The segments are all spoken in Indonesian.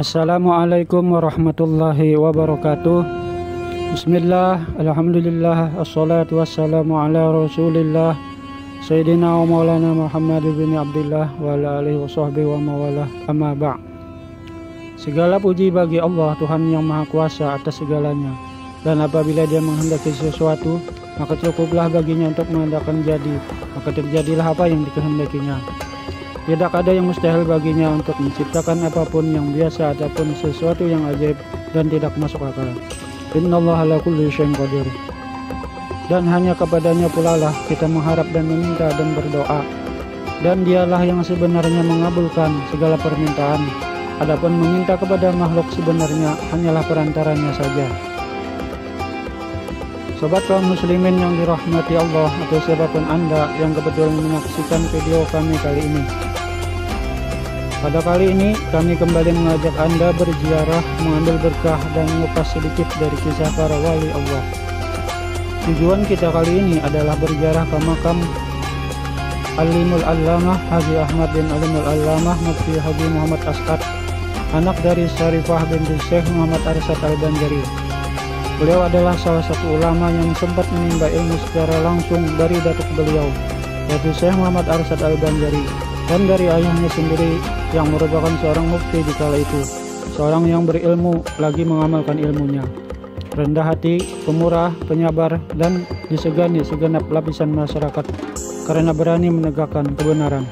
Assalamualaikum warahmatullahi wabarakatuh. Bismillah, alhamdulillah, assalatu wassalamu ala rasulillah Sayyidina wa maulana Muhammad bin Abdullah wa ala alihi wa sahbihi wa mawalah, amma ba'. Segala puji bagi Allah, Tuhan yang maha kuasa atas segalanya. Dan apabila dia menghendaki sesuatu, maka cukuplah baginya untuk menghendakkan jadi, maka terjadilah apa yang dikehendakinya. Tidak ada yang mustahil baginya untuk menciptakan apapun yang biasa ataupun sesuatu yang ajaib dan tidak masuk akal. Innallaha ala kulli syai'in qadir. Dan hanya kepadanya pula lah kita mengharap dan meminta dan berdoa. Dan dialah yang sebenarnya mengabulkan segala permintaan. Adapun meminta kepada makhluk sebenarnya hanyalah perantaranya saja. Sobat kaum muslimin yang dirahmati Allah, atau siapapun Anda yang kebetulan menyaksikan video kami kali ini. Pada kali ini kami kembali mengajak Anda berziarah, mengambil berkah dan mengupas sedikit dari kisah para wali Allah. Tujuan kita kali ini adalah berziarah ke makam Alimul Allamah Haji Ahmad bin Alimul Allamah Mufti Haji Muhammad As'ad, anak dari Syarifah binti Syekh Muhammad Arsyad Al-Banjari. Beliau adalah salah satu ulama yang sempat menimba ilmu secara langsung dari datuk beliau, yaitu Syekh Muhammad Arsyad Al-Banjari, dan dari ayahnya sendiri yang merupakan seorang mufti di kala itu, seorang yang berilmu lagi mengamalkan ilmunya, rendah hati, pemurah, penyabar, dan disegani segenap lapisan masyarakat karena berani menegakkan kebenaran.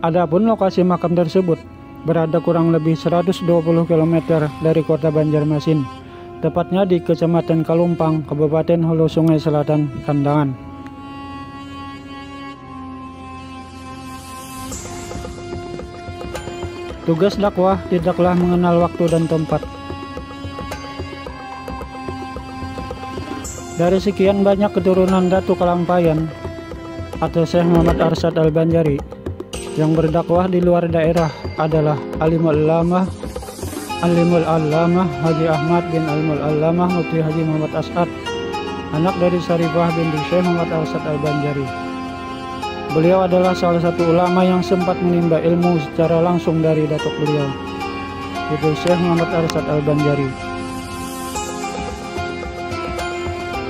Adapun lokasi makam tersebut berada kurang lebih 120 km dari kota Banjarmasin, tepatnya di Kecamatan Kalumpang, Kabupaten Hulu Sungai Selatan, Kandangan. Tugas dakwah tidaklah mengenal waktu dan tempat. Dari sekian banyak keturunan Datu Kalampayan atau Syekh Muhammad Arsyad Al-Banjari, yang berdakwah di luar daerah adalah Alimul Allamah Haji Ahmad bin Alimul Allamah Mufti Haji Muhammad As'ad, anak dari Syarifah binti Syekh Muhammad Arsyad Al-Banjari. Beliau adalah salah satu ulama yang sempat menimba ilmu secara langsung dari datuk beliau, yaitu Syekh Muhammad Arsyad Al-Banjari.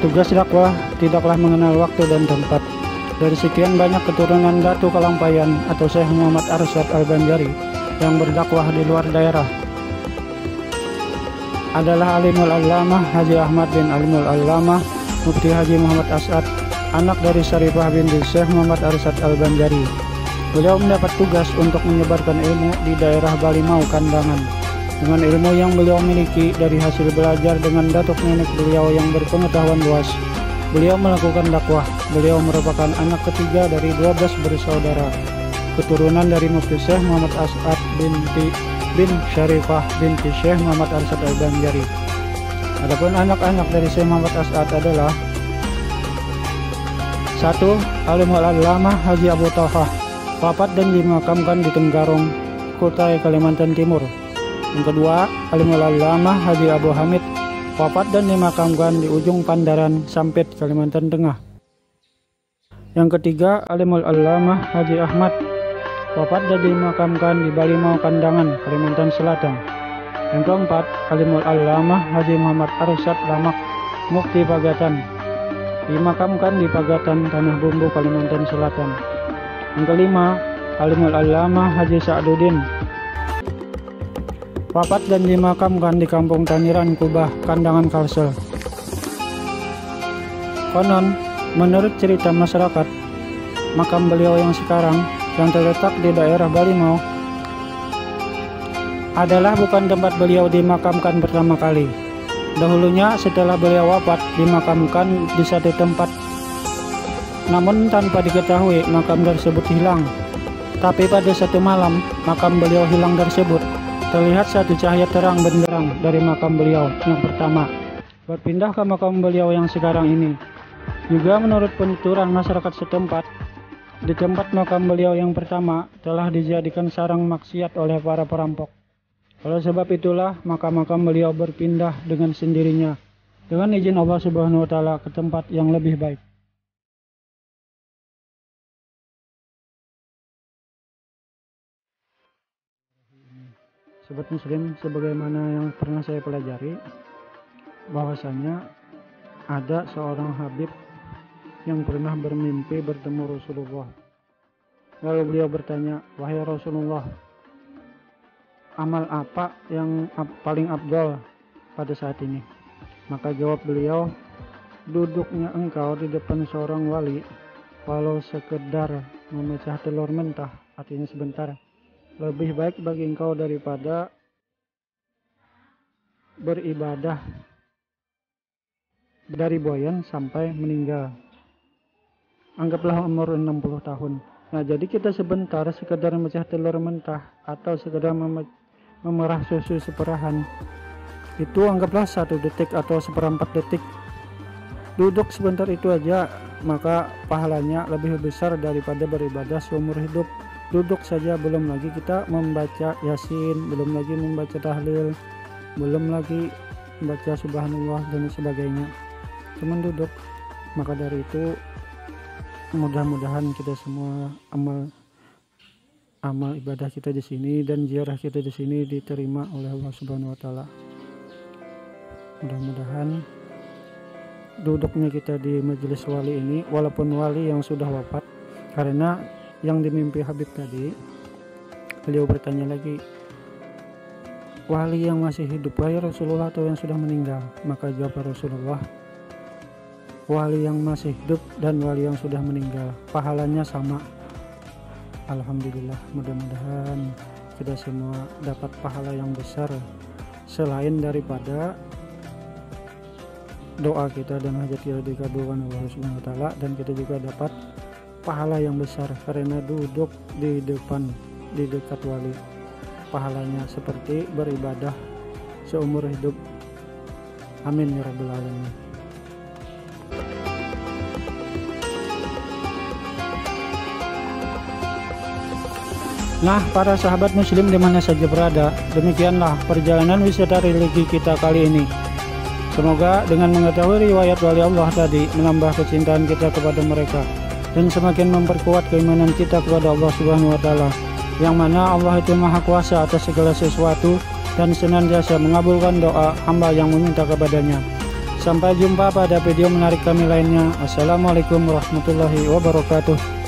Tugas dakwah tidaklah mengenal waktu dan tempat. Dari sekian banyak keturunan Datu Kalampayan atau Syekh Muhammad Arsyad Al-Banjari yang berdakwah di luar daerah adalah Alimul Allamah Haji Ahmad bin Alimul Allamah Mufti Haji Muhammad As'ad, anak dari Syarifah binti Syekh Muhammad Arsyad Al-Banjari. Beliau mendapat tugas untuk menyebarkan ilmu di daerah Balimau, Kandangan. Dengan ilmu yang beliau miliki dari hasil belajar dengan datuk nenek beliau yang berpengetahuan luas, beliau melakukan dakwah. Beliau merupakan anak ketiga dari 12 bersaudara, keturunan dari Mufti Syekh Muhammad As'ad bin Syarifah binti Syekh Muhammad Arsyad Al-Banjari. Adapun anak-anak dari Syekh Muhammad As'ad adalah: 1. Alimul Allamah Haji Abu Talhah, wafat dan dimakamkan di Tenggarong, Kutai, Kalimantan Timur. Yang kedua, Alimul Allamah Haji Abu Hamid, wafat dan dimakamkan di ujung Pandaran, Sampit, Kalimantan Tengah. Yang ketiga, Alimul Allamah Haji Ahmad, wafat dan dimakamkan di Balimau, Kandangan, Kalimantan Selatan. Yang keempat, Alimul Allamah Haji Muhammad Arsyad Lamak, Mufti Pagatan, dimakamkan di Pagatan, Tanah Bumbu, Kalimantan Selatan. Yang kelima, Alimul Allamah Haji Sa'duddin, wafat dan dimakamkan di Kampung Taniran, Kubah, Kandangan, Kalsel. Konon, menurut cerita masyarakat, makam beliau yang sekarang yang terletak di daerah Balimau adalah bukan tempat beliau dimakamkan pertama kali. Dahulunya setelah beliau wafat dimakamkan di satu tempat, namun tanpa diketahui makam tersebut hilang. Tapi pada satu malam makam beliau hilang tersebut, terlihat satu cahaya terang benderang dari makam beliau yang pertama berpindah ke makam beliau yang sekarang ini. Juga menurut penuturan masyarakat setempat, di tempat makam beliau yang pertama telah dijadikan sarang maksiat oleh para perampok. Oleh sebab itulah makam-makam beliau berpindah dengan sendirinya dengan izin Allah Subhanahu wa Ta'ala ke tempat yang lebih baik. Sobat Muslim, sebagaimana yang pernah saya pelajari, bahwasanya ada seorang Habib yang pernah bermimpi bertemu Rasulullah. Lalu beliau bertanya, "Wahai Rasulullah, amal apa yang paling afdal pada saat ini?" Maka jawab beliau, "Duduknya engkau di depan seorang wali, walau sekedar memecah telur mentah, artinya sebentar, lebih baik bagi engkau daripada beribadah dari boyan sampai meninggal. Anggaplah umur 60 tahun. Nah, jadi kita sebentar sekedar memecah telur mentah atau sekedar memerah susu seperahan, itu anggaplah 1 detik atau seperempat detik. Duduk sebentar itu aja, maka pahalanya lebih besar daripada beribadah seumur hidup. Duduk saja, belum lagi kita membaca Yasin, belum lagi membaca tahlil, belum lagi membaca subhanallah dan sebagainya. Cuman duduk. Maka dari itu mudah-mudahan kita semua amal ibadah kita di sini dan ziarah kita di sini diterima oleh Allah Subhanahu wa taala. Mudah-mudahan duduknya kita di majelis wali ini, walaupun wali yang sudah wafat, karena yang dimimpi Habib tadi, beliau bertanya lagi, wali yang masih hidup wahai Rasulullah atau yang sudah meninggal? Maka jawab Rasulullah, wali yang masih hidup dan wali yang sudah meninggal pahalanya sama. Alhamdulillah, mudah-mudahan kita semua dapat pahala yang besar selain daripada doa kita dan hajat kita dikabulkan Allah Subhanahu wa taala, dan kita juga dapat pahala yang besar karena duduk di dekat wali. Pahalanya seperti beribadah seumur hidup. Amin ya rabbal alamin. Nah, para sahabat muslim di mana saja berada, demikianlah perjalanan wisata religi kita kali ini. Semoga dengan mengetahui riwayat wali Allah tadi menambah kecintaan kita kepada mereka dan semakin memperkuat keimanan kita kepada Allah Subhanahu wa taala, yang mana Allah itu Maha Kuasa atas segala sesuatu dan senantiasa mengabulkan doa hamba yang meminta kepadanya. Sampai jumpa pada video menarik kami lainnya. Assalamualaikum warahmatullahi wabarakatuh.